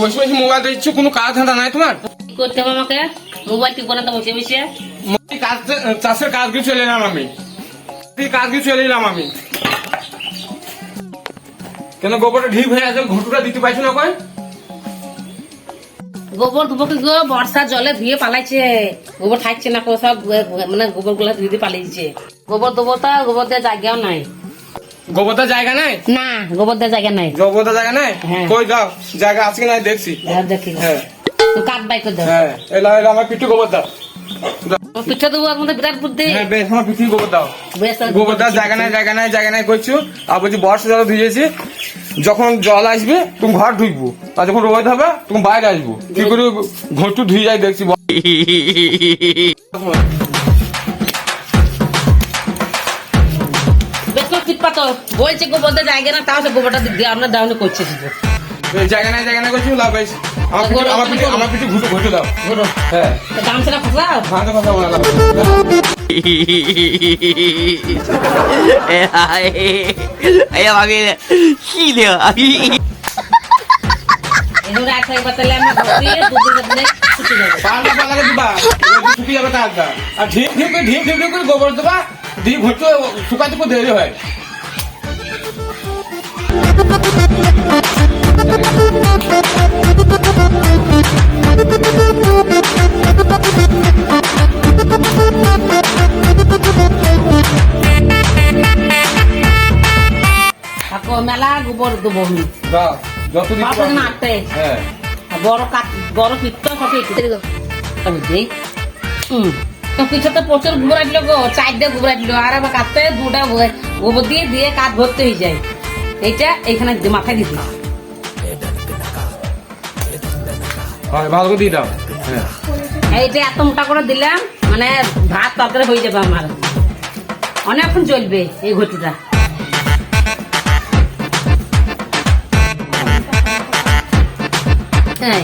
বসে বসে মোবাইল দেখছো, কোনো কাজ ধান্দা নাই তোমার? কি করতে হবে আমাকে? মোবাইল টিপবো না তো বসে বসে? চাষের কাজগুলো চলে এলাম আমি, কাজগুলো চলে এলাম আমি। কেন গোবরটা ঢিপ হয়ে আছে, ঘুটুটা দিতে পারছো না? কয় গোবর ধুবো কি গো? বর্ষার জলে ধুয়ে পালাইছে, গোবর থাকছে না, সব মানে গোবর গুলা ধুয়ে পালিয়েছে। গোবর দেবো তা গোবর দেওয়ার জায়গাও নাই। গোবরদার জায়গা নাই? না, গোবর দেওয়ার জায়গা নাই। গোবরদার জায়গা নাই? হ্যাঁ। কই যাও, জায়গা আছে কি না দেখছি। দেখি হ্যাঁ কাঠ বাই করে দাও। হ্যাঁ, এলা এলা আমার পিঠে গোবর দাও। পিঠা দেবো, আর মধ্যে বিরাট বুদ্ধি। হ্যাঁ বেশ, আমার পিঠে গোবর দাও। বেশ, আর গোবরদার জায়গা নাই, জায়গা নাই, জায়গা নাই করছো। আর বলছি বর্ষা জল ধুয়েছি, যখন জল আসবে তুমি ঘর ঢুকবো, আর যখন রোদ হবে তুমি বাইরে আসবো। কি করে ঘন্টু ধুয়ে যায় দেখছি। বেশ করে পিঠ পাতো বলছে গোবর দেওয়ার জায়গা না, তাও সে গোবরটা দিয়ে আপনার ডাউনে করছে শুধু। জায়গা নাই, জায়গা নাই করছি লাভ বেশ। আমার পিঠে ঘুটে দাও। ঘুরো হ্যাঁ গামছাটা ফসাও। ভাঙতে কথা বলা লাভ।哎呀妈逼的，细的啊！ এগুলো একবার তাহলে আমরা ঘুরিয়ে দুদিন দিনে ছুটি যাবে। পাল্লা পাল্লা দিবা, শুকিয়ে যাবে কাজটা। আর ঢিপ ঢিপ করে গোবর দেবা, দিয়ে ঘুরতে শুকাতে খুব দেরি হয়। থাকো মেলা গোবর দেবো আমি। দাও, যত দিতে বাপরে পারো। না আটতে হ্যাঁ বড় পিঠটা সব একটু আমি দেই। পিঠে তো প্রচুর ঘুরাইল গো, চারটে ঘুরাইল, আর আবার কাটতে দুটা গোবর দিয়ে দিয়ে কাঠ ভরতে হয়ে যায়। এইটা এইখানে মাথায় দিতে হয়, ভালো করে দিয়ে দাও। হ্যাঁ এইটা এত মোটা করে দিলাম, মানে ভাত তরকারি হয়ে যাবে আমার, অনেকক্ষণ চলবে এই ঘটিটা। হ্যাঁ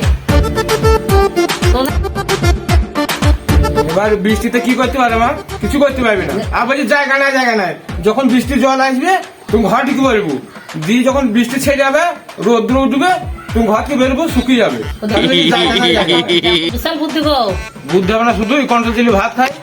এবার বৃষ্টিতে কি করতে পারবে মা? কিছু করতে পারবে না। আর বলছি জায়গা নাই, জায়গা নাই। যখন বৃষ্টির জল আসবে তুমি ঘর ঢুকে পারবো, দিয়ে যখন বৃষ্টি ছেড়ে যাবে, রোদ্র উঠবে, তুমি ঘর থেকে বেরোবো, শুকিয়ে যাবে। জায়গা নাই, জায়গা নাই। বিশাল বুদ্ধি গো। বুদ্ধি হবে না, শুধু কন্ট্রোল চিলি ভাত খায়।